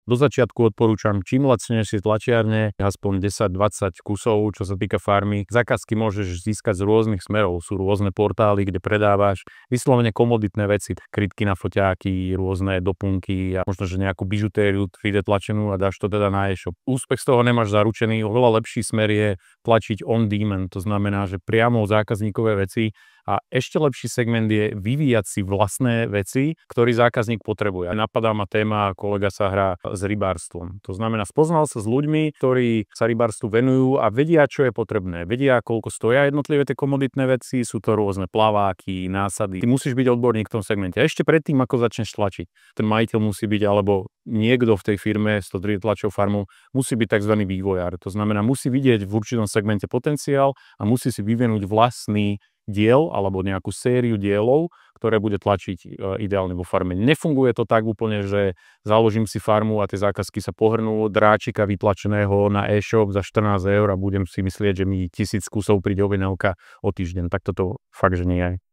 Do začiatku odporúčam, čím lacnejšie tlačiarne, aspoň 10-20 kusov, čo sa týka farmy. Zákazky môžeš získať z rôznych smerov. Sú rôzne portály, kde predávaš vyslovene komoditné veci, krytky na foťáky, rôzne doplnky a možno, že nejakú bižutériu 3D tlačenú a dáš to teda na e-shop. Úspech z toho nemáš zaručený, oveľa lepší smer je tlačiť on demand, to znamená, že priamo zákazníkové veci. A ešte lepší segment je vyvíjať si vlastné veci, ktorý zákazník potrebuje. Napadá ma téma, kolega sa hrá s rybárstvom. To znamená, spoznal sa s ľuďmi, ktorí sa rybárstvu venujú a vedia, čo je potrebné. Vedia, koľko stoja jednotlivé tie komoditné veci, sú to rôzne plaváky, násady. Ty musíš byť odborník v tom segmente. A ešte predtým, ako začneš tlačiť, ten majiteľ musí byť, alebo niekto v tej firme 103 tlačov farmu musí byť tzv. Vývojár. To znamená, musí vidieť v určitom segmente potenciál a musí si vyvinúť vlastný diel alebo nejakú sériu dielov, ktoré bude tlačiť ideálne vo farme. Nefunguje to tak úplne, že založím si farmu a tie zákazky sa pohrnú, dráčika vytlačeného na e-shop za 14 eur a budem si myslieť, že mi 1000 kusov príde objednávka o týždeň. Tak toto fakt, že nie je.